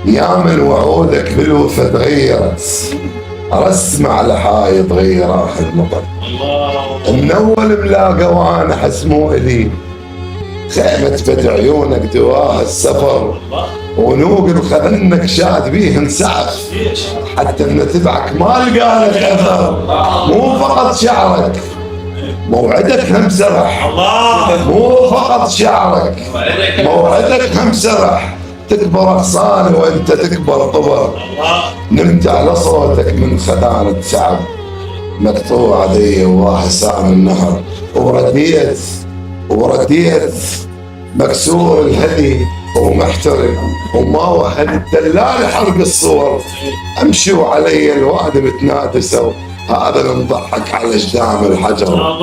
يا من وعودك بالوفا تغيرت، رسم على حايط غير راح المطر. من اول ملاقى وانا حسمو الي، خيمة بد عيونك دواها السفر، ونوق الخذنك شاد بيه انسعف، حتى ان تبعك ما لقالك اثر. مو فقط شعرك موعدك هم سرح، مو فقط شعرك موعدك هم سرح. تكبر اغصاني وانت تكبر طبر، نمت على صوتك من خدانة شعب، مقطوع ذي واهسان النهر. ورديت مكسور الهدي ومحترم، وما وهل الدلال حرق الصور. امشي وعلي الوادي متنافسوا، هذا اللي نضحك على جدام الحجر.